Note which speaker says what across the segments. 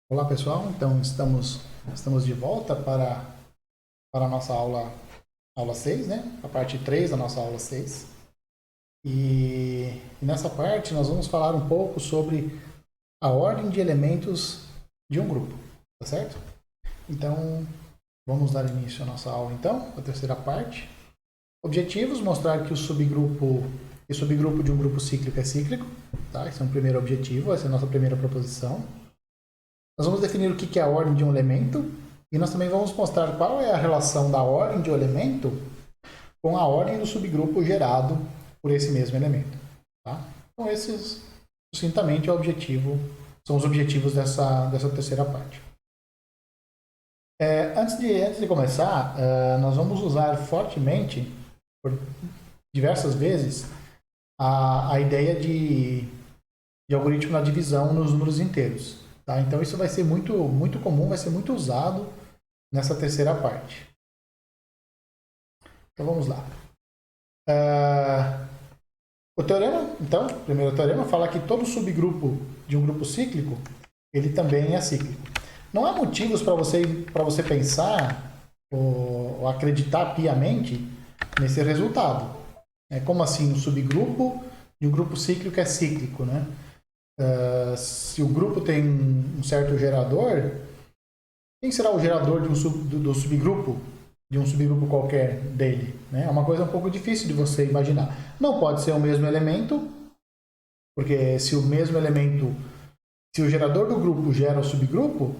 Speaker 1: Olá pessoal, então estamos de volta para a nossa aula 6, né? A parte 3 da nossa aula 6. E nessa parte nós vamos falar um pouco sobre a ordem de elementos de um grupo, tá certo? Então, vamos dar início à nossa aula então, a terceira parte. Objetivos, mostrar que o subgrupo de um grupo cíclico é cíclico, tá? Esse é um primeiro objetivo, essa é a nossa primeira proposição. Nós vamos definir o que é a ordem de um elemento e nós também vamos mostrar qual é a relação da ordem de um elemento com a ordem do subgrupo gerado por esse mesmo elemento. Tá? Então, esses, sucintamente, são os objetivos dessa terceira parte. Antes de começar, nós vamos usar fortemente, por diversas vezes, a ideia de algoritmo na divisão nos números inteiros. Tá? Então isso vai ser muito comum, vai ser muito usado nessa terceira parte. Então vamos lá. O teorema, então, o primeiro teorema fala que todo subgrupo de um grupo cíclico, ele também é cíclico. Não há motivos para você pensar ou acreditar piamente nesse resultado. Como assim um subgrupo de um grupo cíclico é cíclico, né? Se o grupo tem um certo gerador, quem será o gerador do subgrupo, de um subgrupo qualquer dele? Né? É uma coisa um pouco difícil de você imaginar. Não pode ser o mesmo elemento, porque se o gerador do grupo gera o subgrupo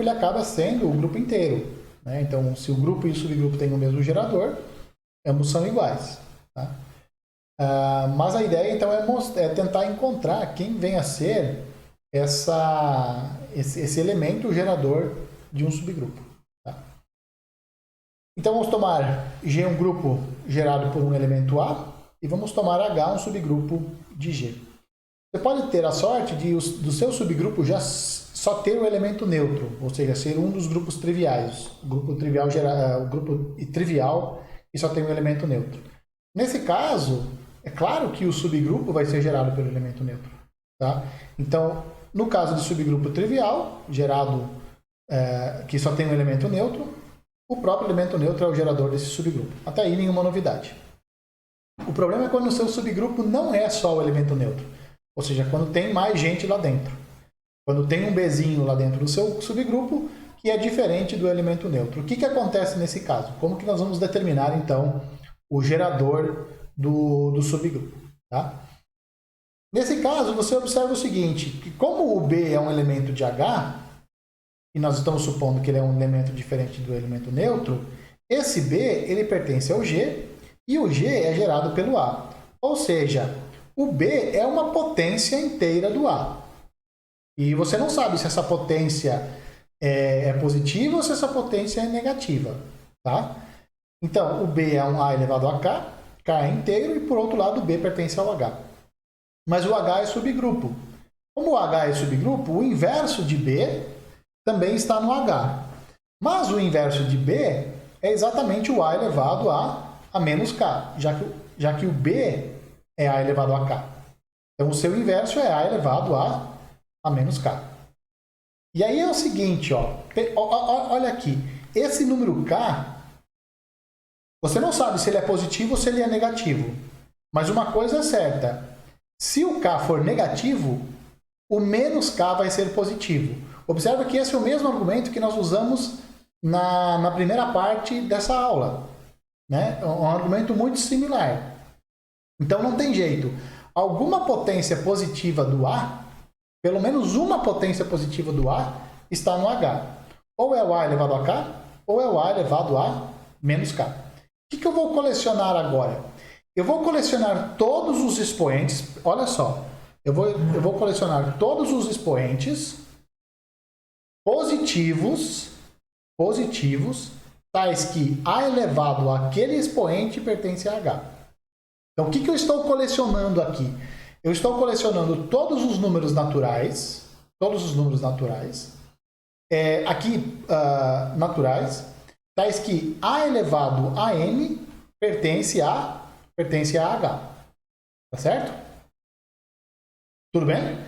Speaker 1: ele acaba sendo o grupo inteiro. Né? Então, se o grupo e o subgrupo têm o mesmo gerador, ambos são iguais. Tá? Mas a ideia, então, é tentar encontrar quem vem a ser esse elemento gerador de um subgrupo. Tá? Então, vamos tomar G um grupo gerado por um elemento A e vamos tomar H um subgrupo de G. Você pode ter a sorte do seu subgrupo já só ter o elemento neutro, ou seja, ser um dos grupos triviais, o grupo trivial que só tem um elemento neutro. Nesse caso, é claro que o subgrupo vai ser gerado pelo elemento neutro. Tá? Então, no caso do subgrupo trivial, que só tem um elemento neutro, o próprio elemento neutro é o gerador desse subgrupo. Até aí, nenhuma novidade. O problema é quando o seu subgrupo não é só o elemento neutro. Ou seja, quando tem mais gente lá dentro. Quando tem um Bzinho lá dentro do seu subgrupo, que é diferente do elemento neutro. O que acontece nesse caso? Como que nós vamos determinar, então, o gerador do subgrupo? Tá? Nesse caso, você observa o seguinte, que como o B é um elemento de H, e nós estamos supondo que ele é um elemento diferente do elemento neutro, esse B ele pertence ao G, e o G é gerado pelo A. Ou seja, o B é uma potência inteira do A. E você não sabe se essa potência é positiva ou se essa potência é negativa. Tá? Então, o B é um A elevado a K, K é inteiro, e por outro lado o B pertence ao H. Mas o H é subgrupo. Como o H é subgrupo, o inverso de B também está no H. Mas o inverso de B é exatamente o A elevado a menos K, já que o B é A elevado a K. Então o seu inverso é A elevado a menos K. E aí é o seguinte, olha aqui, esse número K, você não sabe se ele é positivo ou se ele é negativo. Mas uma coisa é certa, se o K for negativo, o menos K vai ser positivo. Observa que esse é o mesmo argumento que nós usamos na primeira parte dessa aula. Né? É um argumento muito similar. Então não tem jeito. Alguma potência positiva do A, pelo menos uma potência positiva do A, está no H. Ou é o A elevado a K, ou é o A elevado a menos K. O que eu vou colecionar agora? Eu vou colecionar todos os expoentes, olha só, eu vou colecionar todos os expoentes positivos, tais que A elevado àquele expoente pertence a H. Então, o que eu estou colecionando aqui? Eu estou colecionando todos os números naturais, naturais, tais que A elevado a N pertence a H. Tá certo? Tudo bem?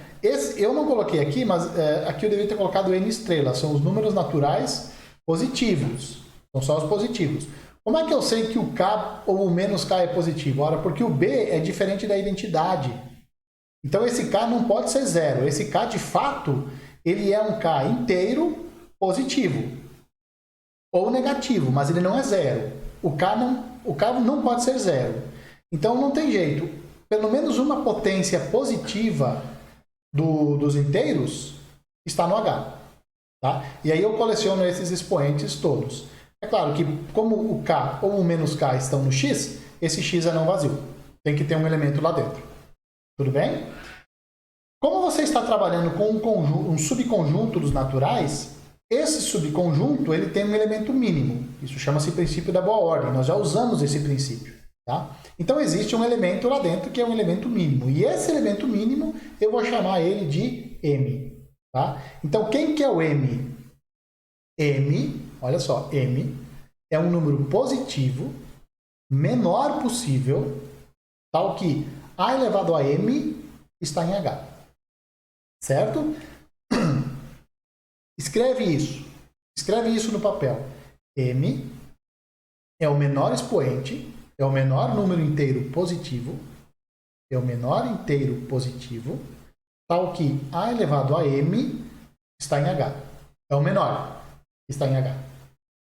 Speaker 1: eu não coloquei aqui, mas aqui eu deveria ter colocado N estrelas. São os números naturais positivos. São só os positivos. Como é que eu sei que o K ou o menos K é positivo? Ora, porque o B é diferente da identidade. Então esse K não pode ser zero. Esse K, de fato, ele é um K inteiro positivo. Ou negativo, mas ele não é zero. O K não pode ser zero. Então não tem jeito. Pelo menos uma potência positiva dos inteiros está no H. Tá? E aí eu coleciono esses expoentes todos. É claro que como o K ou o menos K estão no X, esse X é não vazio. Tem que ter um elemento lá dentro. Tudo bem? Como você está trabalhando com um subconjunto dos naturais, esse subconjunto ele tem um elemento mínimo. Isso chama-se princípio da boa ordem. Nós já usamos esse princípio. Tá? Então existe um elemento lá dentro que é um elemento mínimo. E esse elemento mínimo eu vou chamar ele de M. Tá? Então quem que é o M? M, olha só, M é um número positivo menor possível, tal que A elevado a M está em H. Certo? Escreve isso no papel. M é o menor expoente, é o menor número inteiro positivo, tal que A elevado a M está em H. É o menor, está em H.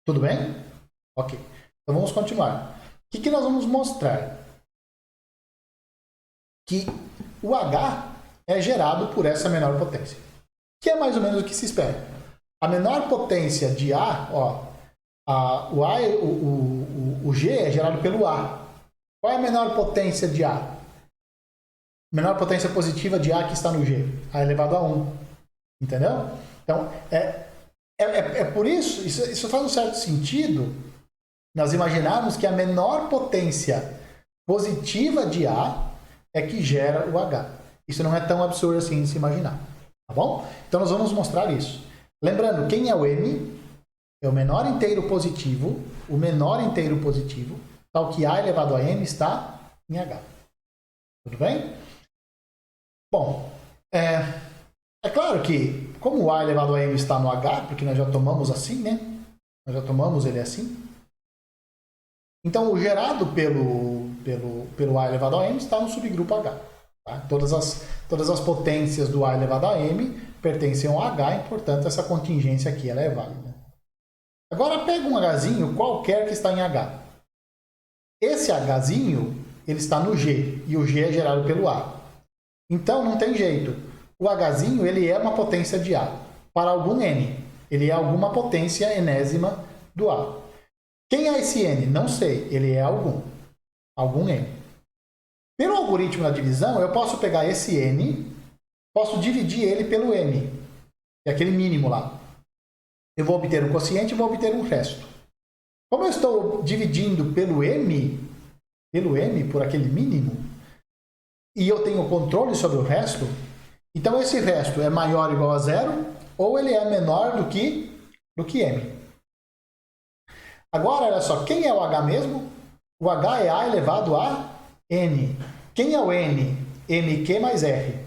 Speaker 1: Tudo bem? Ok. Então vamos continuar. O que nós vamos mostrar? Que o H é gerado por essa menor potência, que é mais ou menos o que se espera. A menor potência de A, o G é gerado pelo A. Qual é a menor potência de A? Menor potência positiva de A que está no G, A elevado a 1. Entendeu? Então, é por isso faz um certo sentido nós imaginarmos que a menor potência positiva de A é que gera o H. Isso não é tão absurdo assim de se imaginar. Tá bom? Então, nós vamos mostrar isso. Lembrando, quem é o M? É o menor inteiro positivo, tal que A elevado a M está em H. Tudo bem? Bom, é claro que, como o A elevado a M está no H, porque nós já tomamos assim, né? Nós já tomamos ele assim. Então, o gerado pelo A elevado a M está no subgrupo H. Tá? Todas as potências do A elevado a M pertencem ao H, e, portanto, essa contingência aqui ela é válida. Agora, pega um Hzinho qualquer que está em H. Esse Hzinho ele está no G, e o G é gerado pelo A. Então, não tem jeito. O Hzinho ele é uma potência de A. Para algum N. Ele é alguma potência enésima do A. Quem é esse N? Não sei. Ele é algum N. Pelo algoritmo da divisão, eu posso pegar esse N, posso dividir ele pelo M, que é aquele mínimo lá. Eu vou obter um quociente e vou obter um resto. Como eu estou dividindo pelo M, por aquele mínimo, e eu tenho controle sobre o resto, então esse resto é maior ou igual a zero, ou ele é menor do que M. Agora, olha só, quem é o H mesmo? O H é A elevado a N. Quem é o N? MQ mais R.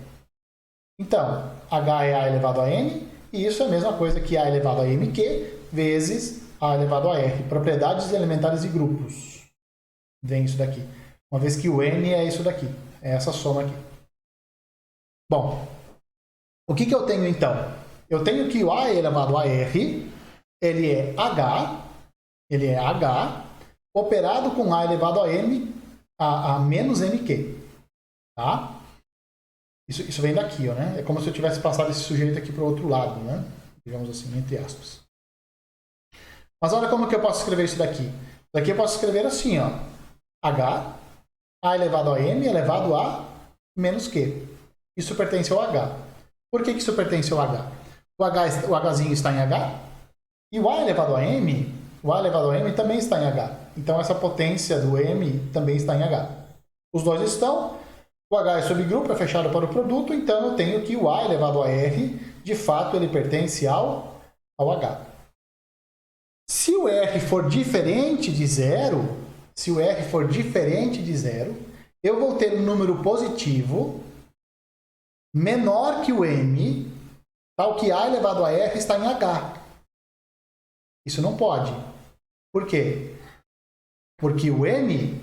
Speaker 1: Então, H é A elevado a N, e isso é a mesma coisa que A elevado a MQ vezes A elevado a R. Propriedades elementares de grupos. Vem isso daqui. Uma vez que o N é isso daqui. É essa soma aqui. Bom, o que eu tenho então? Eu tenho que o A elevado a R, ele é H, operado com A elevado a M, a menos MQ. Tá? Isso vem daqui, ó, né? É como se eu tivesse passado esse sujeito aqui para o outro lado, né? Digamos assim, entre aspas. Mas olha como que eu posso escrever isso daqui. Daqui eu posso escrever assim, ó. H, A elevado a M elevado a menos Q. Isso pertence ao H. Por que isso pertence ao H? O Hzinho está em H, e o A elevado a M também está em H. Então essa potência do M também está em H. Os dois estão. O H é subgrupo, é fechado para o produto, então eu tenho que o A elevado a R, de fato, ele pertence ao H. Se o R for diferente de zero, eu vou ter um número positivo menor que o m, tal que a elevado a r está em h. Isso não pode. Por quê? Porque o m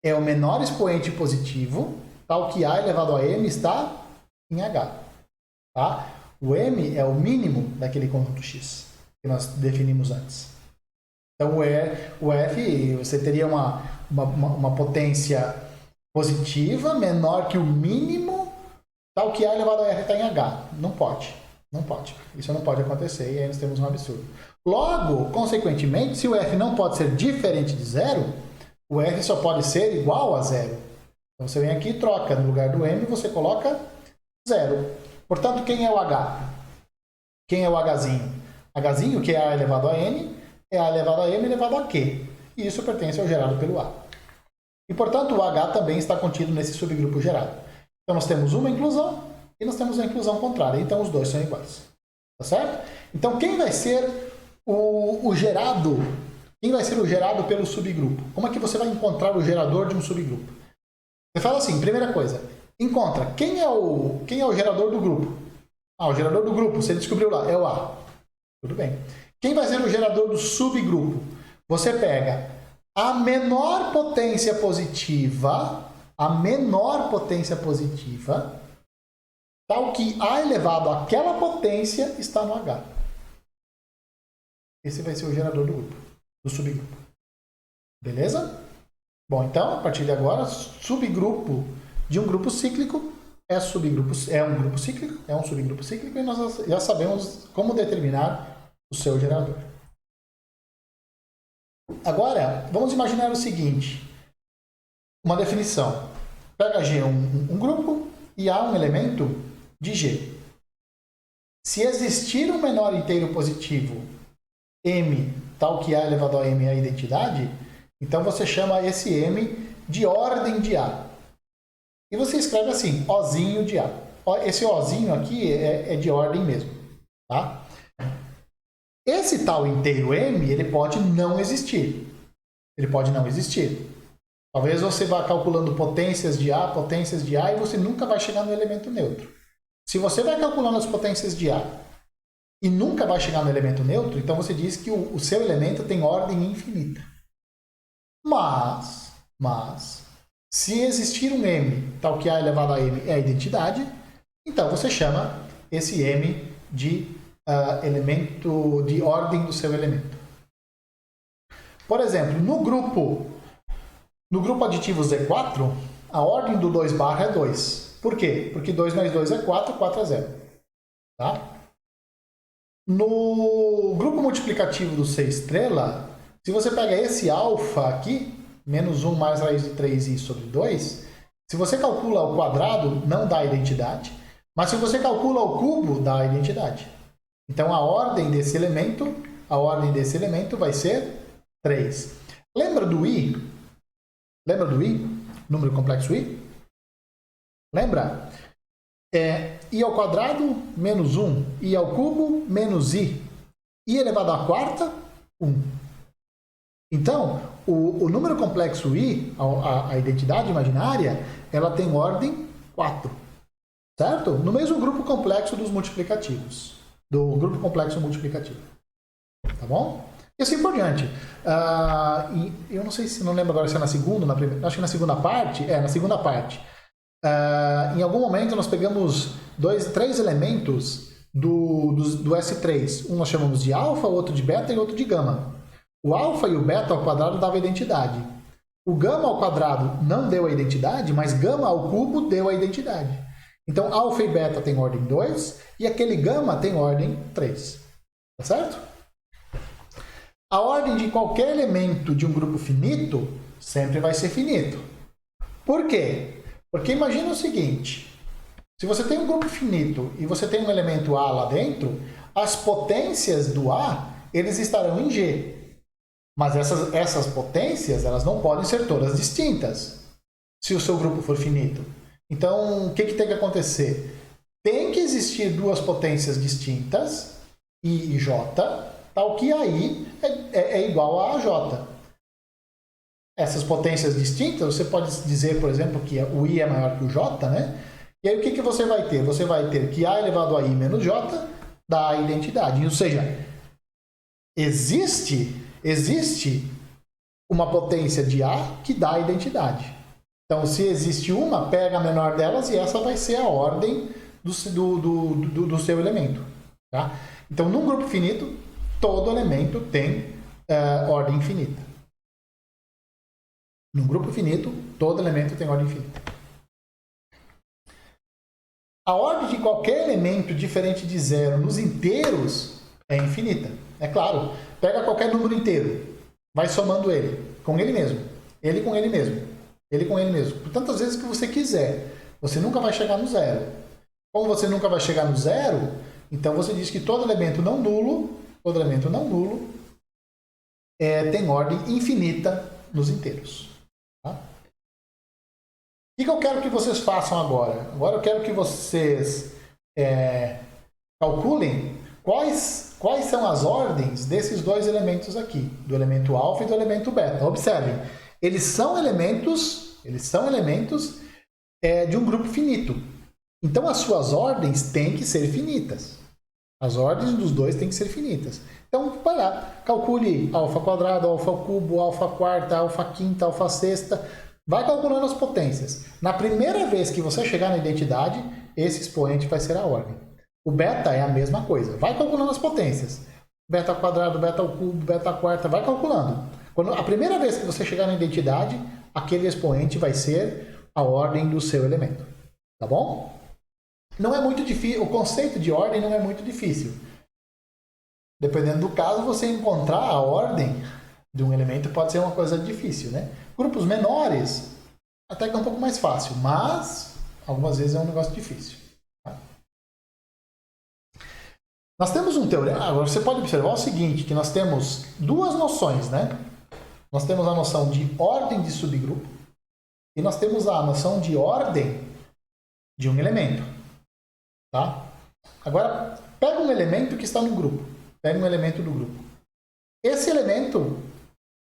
Speaker 1: é o menor expoente positivo, tal que a elevado a m está em h. Tá? O m é o mínimo daquele conjunto x que nós definimos antes. Então, o f, você teria uma potência positiva menor que o mínimo, tal que a elevado a r está em h. Não pode. Não pode. Isso não pode acontecer e aí nós temos um absurdo. Logo, consequentemente, se o f não pode ser diferente de zero, o f só pode ser igual a zero. Então você vem aqui e troca. No lugar do m, você coloca zero. Portanto, quem é o h? Quem é o hzinho? Hzinho, que é a elevado a n, é a elevado a m elevado a q. E isso pertence ao gerado pelo a. E, portanto, o h também está contido nesse subgrupo gerado. Então, nós temos uma inclusão e nós temos a inclusão contrária. Então, os dois são iguais. Tá certo? Então, quem vai ser o gerado? Quem vai ser o gerado pelo subgrupo? Como é que você vai encontrar o gerador de um subgrupo? Você fala assim, primeira coisa, encontra quem é o gerador do grupo. Ah, o gerador do grupo, você descobriu lá, é o A. Tudo bem. Quem vai ser o gerador do subgrupo? Você pega a menor potência positiva, tal que A elevado àquela potência está no H. Esse vai ser o gerador do grupo, do subgrupo. Beleza? Bom, então, a partir de agora, subgrupo de um grupo cíclico é um grupo cíclico, é um subgrupo cíclico e nós já sabemos como determinar o seu gerador. Agora, vamos imaginar o seguinte, uma definição. Pega G um grupo e A um elemento de G. Se existir um menor inteiro positivo M, tal que A elevado a M é a identidade, então você chama esse M de ordem de A. E você escreve assim, Ozinho de A. Esse Ozinho aqui é de ordem mesmo. Tá? Esse tal inteiro M, ele pode não existir. Ele pode não existir. Talvez você vá calculando potências de A e você nunca vai chegar no elemento neutro. Se você vai calculando as potências de A e nunca vai chegar no elemento neutro, então você diz que o seu elemento tem ordem infinita. Mas, se existir um M, tal que A elevado a M é a identidade, então você chama esse M de elemento de ordem do seu elemento. Por exemplo, no grupo aditivo Z4, a ordem do 2 barra é 2. Por quê? Porque 2 mais 2 é 4, 4 é 0. Tá? No grupo multiplicativo do C estrela, se você pega esse alfa aqui, menos 1 mais raiz de 3i sobre 2, se você calcula ao quadrado, não dá identidade, mas se você calcula ao cubo, dá identidade. Então, a ordem desse elemento vai ser 3. Lembra do i? Lembra do i? Número complexo i? Lembra? I ao quadrado, menos 1. I ao cubo, menos i. I elevado à quarta, 1. Então, o número complexo i, a identidade imaginária, ela tem ordem 4. Certo? No mesmo grupo complexo dos multiplicativos. Do grupo complexo multiplicativo. Tá bom? E assim por diante. Eu não sei se não lembro agora se é na segunda, na primeira. Acho que na segunda parte. Na segunda parte. Em algum momento nós pegamos 3 elementos do S3. Um nós chamamos de alfa, outro de beta e outro de gama. O alfa e o beta ao quadrado dava identidade. O gama ao quadrado não deu a identidade, mas gama ao cubo deu a identidade. Então, alfa e beta tem ordem 2 e aquele gama tem ordem 3. Tá certo? A ordem de qualquer elemento de um grupo finito sempre vai ser finito. Por quê? Porque imagina o seguinte, se você tem um grupo finito e você tem um elemento A lá dentro, as potências do A, eles estarão em G. Mas essas potências, elas não podem ser todas distintas, se o seu grupo for finito. Então, o que tem que acontecer? Tem que existir duas potências distintas, I e J, tal que a I é igual a J. Essas potências distintas, você pode dizer, por exemplo, que o I é maior que o J, né? E aí o que você vai ter? Você vai ter que A elevado a I menos J dá a identidade. Ou seja, existe uma potência de A que dá a identidade. Então, se existe uma, pega a menor delas e essa vai ser a ordem do seu elemento. Tá? Então, num grupo finito, todo elemento tem ordem infinita. Num grupo finito, todo elemento tem ordem infinita. A ordem de qualquer elemento diferente de zero nos inteiros é infinita. É claro, pega qualquer número inteiro, vai somando ele, com ele mesmo, ele com ele mesmo, ele com ele mesmo, por tantas vezes que você quiser. Você nunca vai chegar no zero. Como você nunca vai chegar no zero, então você diz que todo elemento não nulo tem ordem infinita nos inteiros. Tá? O que eu quero que vocês façam agora? Agora eu quero que vocês calculem quais são as ordens desses dois elementos aqui, do elemento alfa e do elemento beta. Observem, eles são elementos de um grupo finito. Então as suas ordens têm que ser finitas. As ordens dos dois têm que ser finitas. Então, vai lá, calcule alfa quadrado, alfa cubo, alfa quarta, alfa quinta, alfa sexta. Vai calculando as potências. Na primeira vez que você chegar na identidade, esse expoente vai ser a ordem. O beta é a mesma coisa. Vai calculando as potências. Beta ao quadrado, beta ao cubo, beta à quarta, vai calculando. A primeira vez que você chegar na identidade, aquele expoente vai ser a ordem do seu elemento. Tá bom? Não é muito difícil, o conceito de ordem não é muito difícil. Dependendo do caso, você encontrar a ordem de um elemento pode ser uma coisa difícil, né? Grupos menores, até que é um pouco mais fácil, mas algumas vezes é um negócio difícil. Tá? Nós temos um teorema, agora você pode observar o seguinte, que nós temos duas noções, né? Nós temos a noção de ordem de subgrupo e nós temos a noção de ordem de um elemento. Tá? Agora, pega um elemento que está no grupo. Pega um elemento do grupo. Esse elemento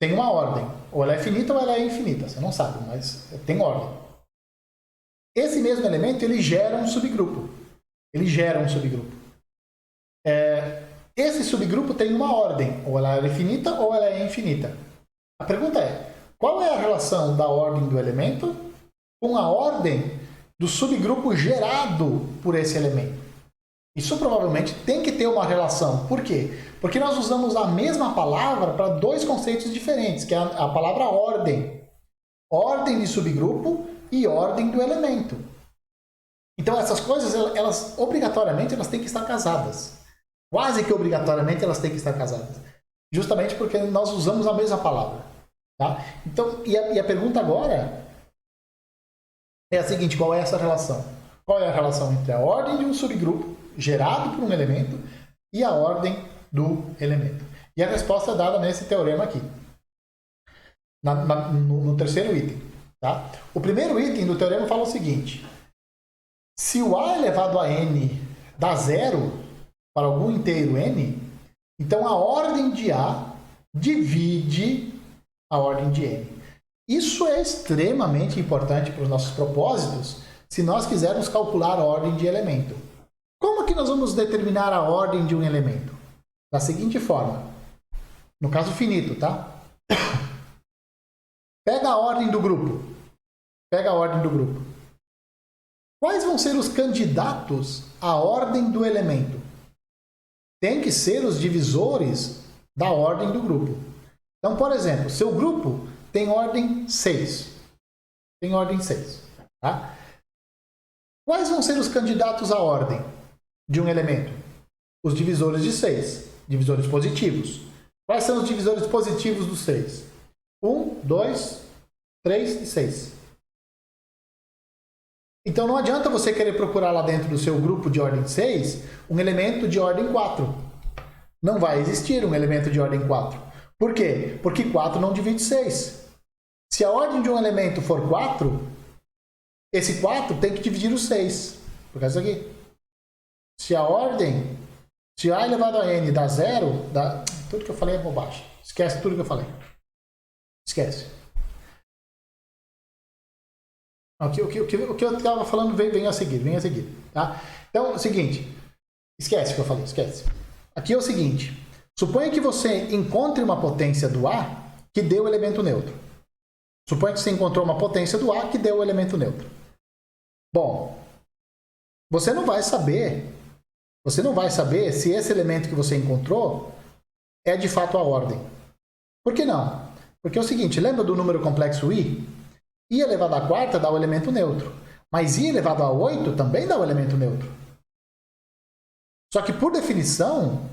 Speaker 1: tem uma ordem. Ou ela é finita ou ela é infinita. Você não sabe, mas tem ordem. Esse mesmo elemento, ele gera um subgrupo. Esse subgrupo tem uma ordem. Ou ela é finita ou ela é infinita. A pergunta é, qual é a relação da ordem do elemento com a ordem do subgrupo gerado por esse elemento? Isso provavelmente tem que ter uma relação. Por quê? Porque nós usamos a mesma palavra para dois conceitos diferentes, que é a palavra ordem. Ordem de subgrupo e ordem do elemento. Então essas coisas, elas obrigatoriamente elas têm que estar casadas. Quase que obrigatoriamente elas têm que estar casadas. Justamente porque nós usamos a mesma palavra. Tá? Então, e a pergunta agora é a seguinte, qual é essa relação? Qual é a relação entre a ordem de um subgrupo gerado por um elemento e a ordem do elemento? E a resposta é dada nesse teorema aqui, no terceiro item. Tá? O primeiro item do teorema fala o seguinte, se o a elevado a n dá zero para algum inteiro n, então a ordem de a divide a ordem de n. Isso é extremamente importante para os nossos propósitos se nós quisermos calcular a ordem de elemento. Como que nós vamos determinar a ordem de um elemento? Da seguinte forma. No caso finito, tá? Pega a ordem do grupo. Quais vão ser os candidatos à ordem do elemento? Tem que ser os divisores da ordem do grupo. Então, por exemplo, seu grupo tem ordem 6. Tá? Quais vão ser os candidatos à ordem de um elemento? Os divisores de 6. Divisores positivos. Quais são os divisores positivos do 6? 1, 2, 3 e 6. Então não adianta você querer procurar lá dentro do seu grupo de ordem 6 um elemento de ordem 4. Não vai existir um elemento de ordem 4. Por quê? Porque 4 não divide 6. Se a ordem de um elemento for 4, esse 4 tem que dividir o 6. Por causa disso aqui. Se a elevado a n dá 0, tudo que eu falei é bobagem. Esquece tudo que eu falei. Esquece. O que eu estava falando vem a seguir, tá? Então, é o seguinte, esquece o que eu falei, esquece. Aqui é o seguinte, suponha que você encontre uma potência do A que dê o elemento neutro. Suponha que você encontrou uma potência do A que deu o elemento neutro. Bom, você não vai saber se esse elemento que você encontrou é de fato a ordem. Por que não? Porque é o seguinte, lembra do número complexo I? I elevado à quarta dá o elemento neutro. Mas I elevado a 8 também dá o elemento neutro. Só que, por definição,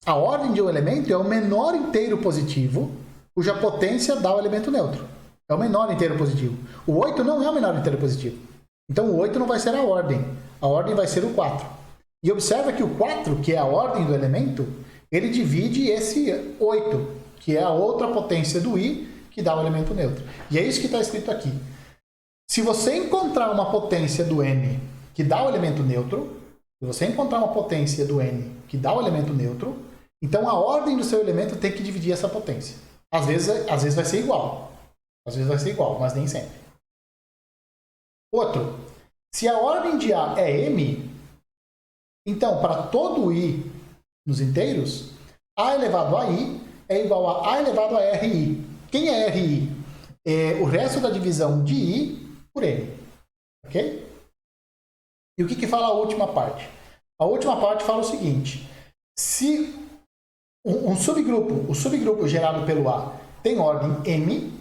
Speaker 1: a ordem de um elemento é o menor inteiro positivo cuja potência dá o elemento neutro. É o menor inteiro positivo. O 8 não é o menor inteiro positivo. Então, o 8 não vai ser a ordem. A ordem vai ser o 4. E observa que o 4, que é a ordem do elemento, ele divide esse 8, que é a outra potência do I, que dá o elemento neutro. E é isso que está escrito aqui. Se você encontrar uma potência do N que dá o elemento neutro, então a ordem do seu elemento tem que dividir essa potência. Às vezes vai ser igual. Mas nem sempre. Outro. Se a ordem de A é M, então para todo I nos inteiros, A elevado a I é igual a elevado a RI. Quem é RI? É o resto da divisão de I por N. Ok? E o que fala a última parte? A última parte fala o seguinte. Se o subgrupo gerado pelo A tem ordem M,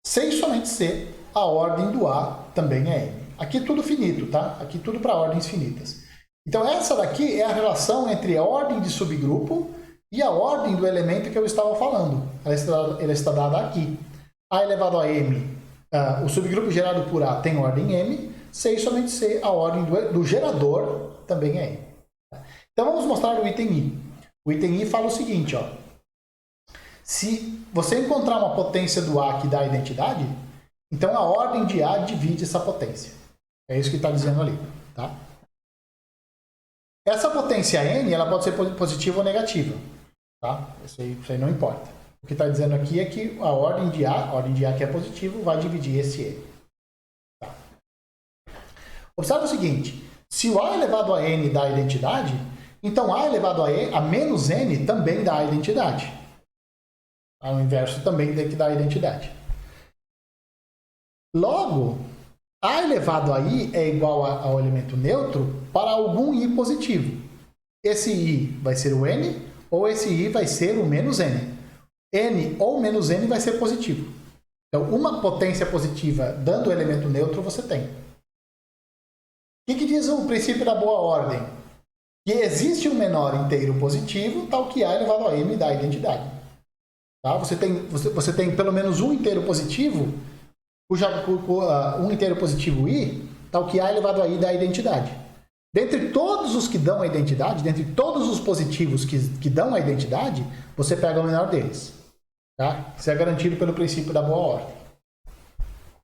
Speaker 1: sem somente C, a ordem do A também é M. Aqui tudo finito, tá? Aqui tudo para ordens finitas. Então essa daqui é a relação entre a ordem de subgrupo e a ordem do elemento que eu estava falando. Ela está dada aqui. A elevado a M, o subgrupo gerado por A tem ordem M, C e somente C, a ordem do gerador também é M. Então vamos mostrar o item I. O item I fala o seguinte, ó. Se você encontrar uma potência do A que dá a identidade, então a ordem de A divide essa potência. É isso que está dizendo ali, tá? Essa potência N, ela pode ser positiva ou negativa, tá? Isso aí não importa. O que está dizendo aqui é que a ordem de A que é positivo, vai dividir esse N. Tá? Observe o seguinte, se o A elevado a N dá a identidade, então A elevado a menos N também dá a identidade. O inverso também tem que dar a identidade. Logo, A elevado a I é igual ao elemento neutro para algum I positivo. Esse I vai ser o N ou esse I vai ser o menos N. N ou menos N vai ser positivo. Então, uma potência positiva dando o elemento neutro você tem. O que diz o princípio da boa ordem? Que existe um menor inteiro positivo, tal que A elevado a M dá a identidade. Tá? Você tem pelo menos um inteiro positivo, um inteiro positivo I, tal que A elevado a I dá a identidade. Dentre todos os que dão a identidade, dentre todos os positivos que dão a identidade, você pega o menor deles. Tá? Isso é garantido pelo princípio da boa ordem.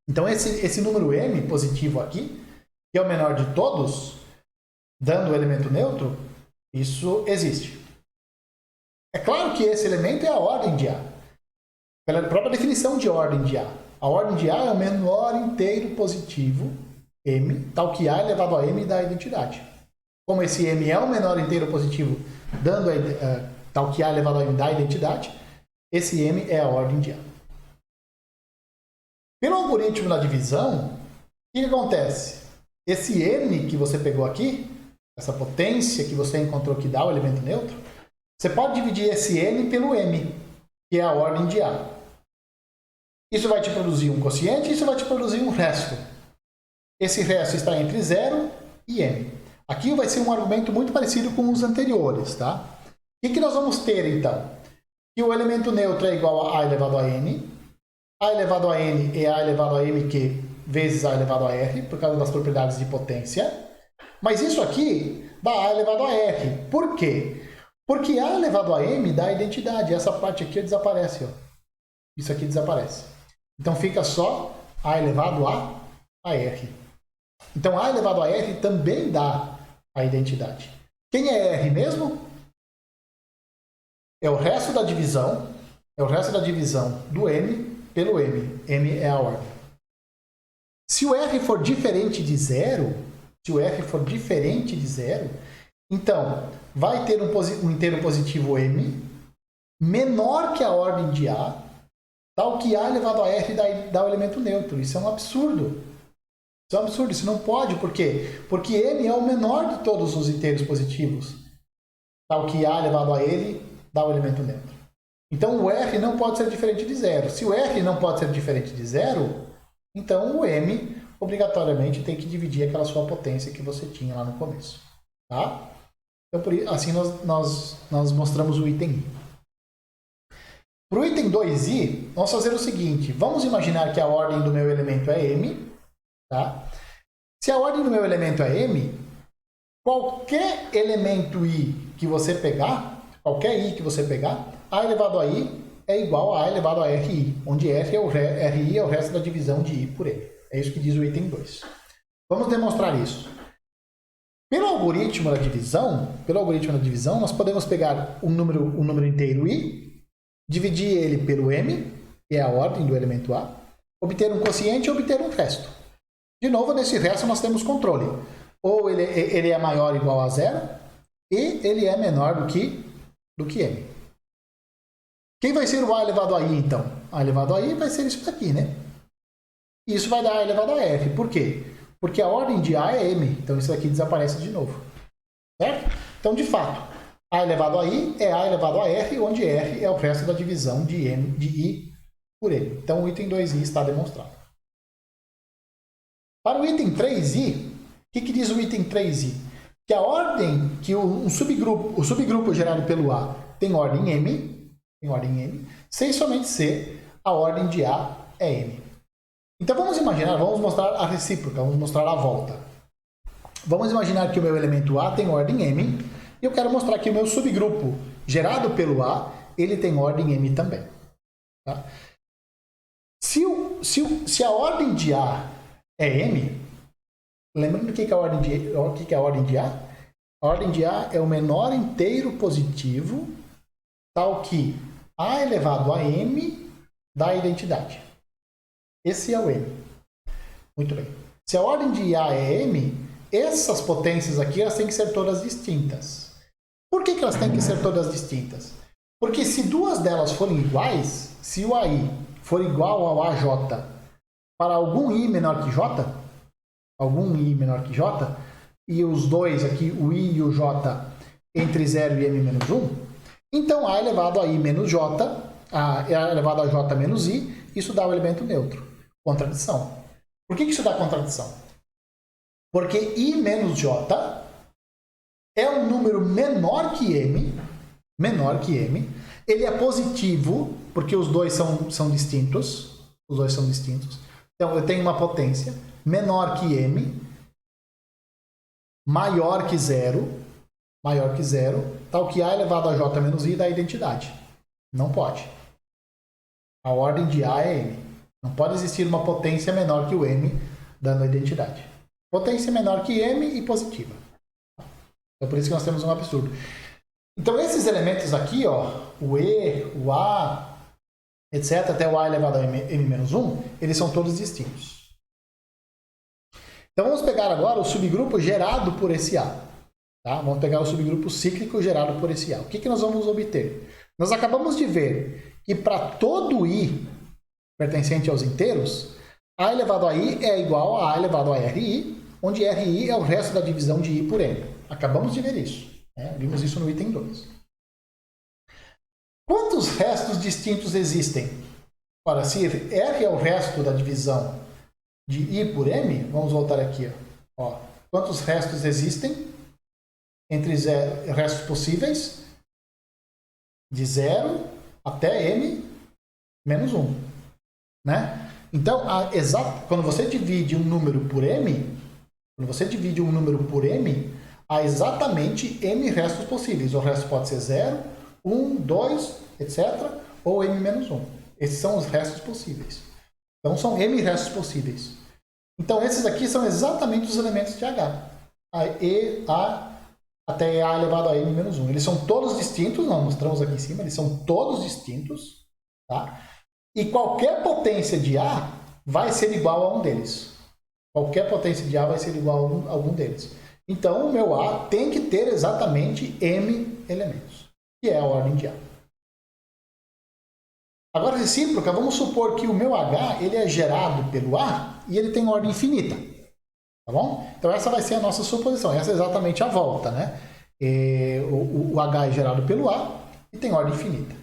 Speaker 1: Então esse número M positivo aqui, que é o menor de todos, dando o elemento neutro, isso existe. É claro que esse elemento é a ordem de A. Pela própria definição de ordem de A. A ordem de A é o menor inteiro positivo, M, tal que A elevado a M dá a identidade. Como esse M é o menor inteiro positivo, tal que A elevado a M dá a identidade, esse M é a ordem de A. Pelo algoritmo da divisão, o que acontece? Esse M que você pegou aqui, essa potência que você encontrou que dá o elemento neutro, você pode dividir esse N pelo M, que é a ordem de A. Isso vai te produzir um quociente e isso vai te produzir um resto. Esse resto está entre 0 e M. Aqui vai ser um argumento muito parecido com os anteriores, tá? O que nós vamos ter, então? Que o elemento neutro é igual a elevado a N. A elevado a N é A elevado a MQ vezes A elevado a R, por causa das propriedades de potência. Mas isso aqui dá A elevado a R. Por quê? Porque A elevado a M dá a identidade. Essa parte aqui desaparece. Ó. Isso aqui desaparece. Então fica só A elevado a R. Então A elevado a R também dá a identidade. Quem é R mesmo? É o resto da divisão. É o resto da divisão do M pelo M. M é a ordem. Se o R for diferente de zero, então vai ter um inteiro positivo M menor que a ordem de A, tal que A elevado a R dá o elemento neutro. Isso é um absurdo. Isso não pode. Por quê? Porque M é o menor de todos os inteiros positivos, tal que A elevado a ele dá o elemento neutro. Então o R não pode ser diferente de zero. Se o R não pode ser diferente de zero, então o M obrigatoriamente tem que dividir aquela sua potência que você tinha lá no começo. Tá? Então assim nós mostramos o item I. Para o item 2i, vamos fazer o seguinte. Vamos imaginar que a ordem do meu elemento é M. Tá? Se a ordem do meu elemento é M, qualquer elemento I que você pegar, A elevado a I é igual a elevado a RI, onde RI é o resto da divisão de I por M. É isso que diz o item 2. Vamos demonstrar isso. Pelo algoritmo da divisão, nós podemos pegar um número inteiro I, dividir ele pelo M, que é a ordem do elemento A, obter um quociente e obter um resto. De novo, nesse resto nós temos controle. Ou ele é maior ou igual a zero, e ele é menor do que M. Quem vai ser o A elevado a I, então? A elevado a I vai ser isso daqui, né? Isso vai dar A elevado a R. Por quê? Porque a ordem de A é M. Então isso aqui desaparece de novo. Certo? Então, de fato, A elevado a I é A elevado a R, onde R é o resto da divisão de I por M. Então o item 2i está demonstrado. Para o item 3i, o que diz o item 3i? Que a ordem, que o subgrupo gerado pelo A tem ordem M, se e somente se a ordem de A é M. Então vamos mostrar a recíproca, vamos mostrar a volta. Vamos imaginar que o meu elemento A tem ordem M, e eu quero mostrar que o meu subgrupo gerado pelo A, ele tem ordem M também. Tá? Se a ordem de A é M, lembrando o que é a ordem de A? A ordem de A é o menor inteiro positivo, tal que A elevado a M dá a identidade. Esse é o M. Muito bem. Se a ordem de A é M, essas potências aqui elas têm que ser todas distintas. Por que elas têm que ser todas distintas? Porque se duas delas forem iguais, se o AI for igual ao AJ para algum I menor que J, e os dois aqui, o I e o J, entre 0 e M menos 1, então A elevado a I menos J, A elevado a J menos I, isso dá o elemento neutro. Contradição. Por que isso dá contradição? Porque I menos J é um número menor que M, ele é positivo, porque os dois são distintos, então eu tenho uma potência menor que M, maior que zero, tal que A elevado a J menos I dá a identidade. Não pode. A ordem de A é M. Não pode existir uma potência menor que o M dando a identidade. Potência menor que M e positiva. Então por isso que nós temos um absurdo. Então esses elementos aqui, ó, o E, o A, etc., até o A elevado a M menos 1, eles são todos distintos. Então vamos pegar agora o subgrupo gerado por esse A. Tá? Vamos pegar o subgrupo cíclico gerado por esse A. O que nós vamos obter? Nós acabamos de ver que para todo I pertencente aos inteiros, A elevado a I é igual a A elevado a RI, onde RI é o resto da divisão de I por M. Acabamos de ver isso. Né? Vimos isso no item 2. Quantos restos distintos existem? Ora, se R é o resto da divisão de I por M, vamos voltar aqui. Ó. Quantos restos existem? Entre restos possíveis, de 0 até M menos 1. Né? Então, quando você divide um número por M, há exatamente M restos possíveis. O resto pode ser 0, 1, 2, etc. ou M menos 1. Esses são os restos possíveis. Então, são M restos possíveis. Então, esses aqui são exatamente os elementos de H. Até A elevado a M menos 1. Eles são todos distintos, nós mostramos aqui em cima, eles são todos distintos. Tá? E qualquer potência de A vai ser igual a um deles. Qualquer potência de A vai ser igual a algum deles. Então, o meu A tem que ter exatamente M elementos, que é a ordem de A. Agora, recíproca, vamos supor que o meu H ele é gerado pelo A e ele tem ordem infinita. Tá bom? Então, essa vai ser a nossa suposição. Essa é exatamente a volta, né? O H é gerado pelo A e tem ordem infinita.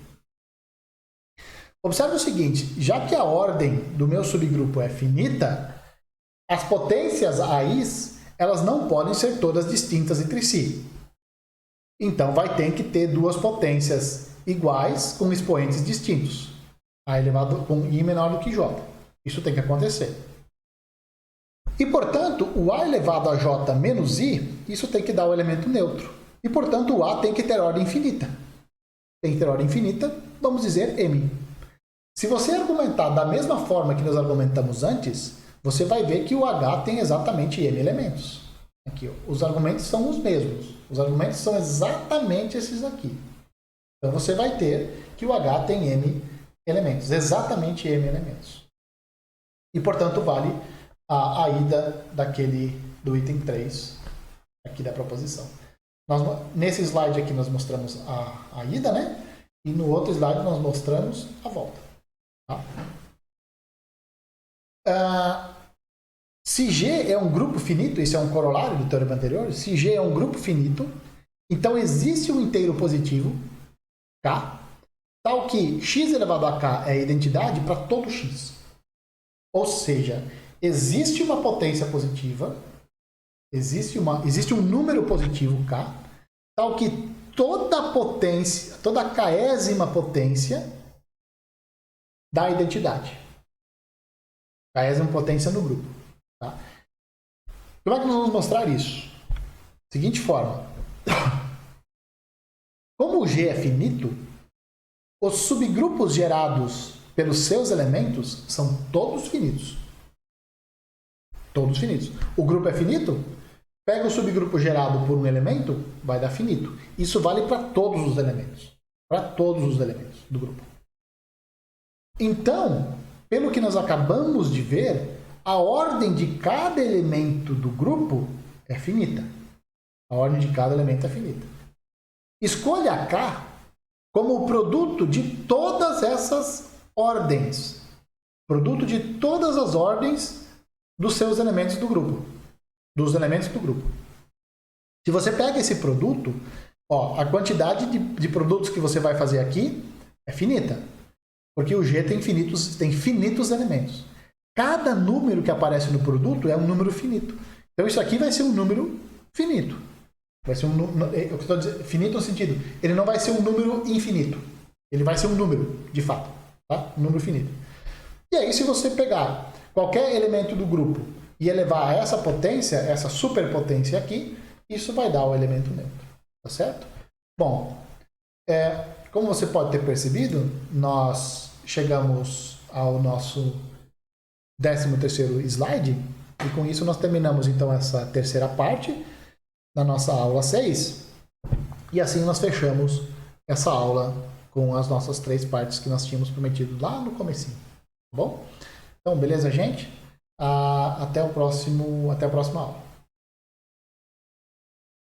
Speaker 1: Observe o seguinte, já que a ordem do meu subgrupo é finita, as potências AIs, elas não podem ser todas distintas entre si. Então, vai ter que ter duas potências iguais com expoentes distintos. A elevado com I menor do que J. Isso tem que acontecer. E, portanto, o A elevado a J menos I, isso tem que dar o elemento neutro. E, portanto, o A tem que ter ordem infinita. Tem que ter ordem infinita, vamos dizer M. Se você argumentar da mesma forma que nós argumentamos antes, você vai ver que o H tem exatamente M elementos. Aqui, ó, os argumentos são os mesmos. Os argumentos são exatamente esses aqui. Então, você vai ter que o H tem M elementos, exatamente M elementos. E, portanto, vale a ida do item 3 aqui da proposição. Nesse slide aqui nós mostramos a ida, né? E no outro slide nós mostramos a volta. Tá? Se G é um grupo finito, isso é um corolário do teorema anterior, se G é um grupo finito, então existe um inteiro positivo, K, tal que x elevado a k é a identidade para todo x. Ou seja, existe uma potência positiva, existe um número positivo k, tal que toda potência, toda a késima potência dá identidade. Késima potência no grupo. Tá? Como é que nós vamos mostrar isso? Seguinte forma. Como o G é finito, os subgrupos gerados pelos seus elementos são todos finitos. Todos finitos. O grupo é finito? Pega o subgrupo gerado por um elemento, vai dar finito. Isso vale para todos os elementos. Para todos os elementos do grupo. Então, pelo que nós acabamos de ver, a ordem de cada elemento do grupo é finita. A ordem de cada elemento é finita. Escolha K como o produto de todas essas ordens. Produto de todas as ordens dos seus elementos do grupo. Dos elementos do grupo. Se você pega esse produto, ó, a quantidade de produtos que você vai fazer aqui é finita. Porque o G tem finitos elementos. Cada número que aparece no produto é um número finito. Então isso aqui vai ser um número finito. Vai ser eu estou dizendo, finito no sentido, ele não vai ser um número infinito. Ele vai ser um número, de fato. Tá? Um número finito. E aí, se você pegar qualquer elemento do grupo e elevar a essa potência, essa superpotência aqui, isso vai dar o elemento neutro. Tá certo? Bom, como você pode ter percebido, nós chegamos ao nosso 13º slide e com isso nós terminamos então essa terceira parte da nossa aula 6 e assim nós fechamos essa aula com as nossas 3 partes que nós tínhamos prometido lá no comecinho, tá bom? Então, beleza, gente? Até a próxima aula.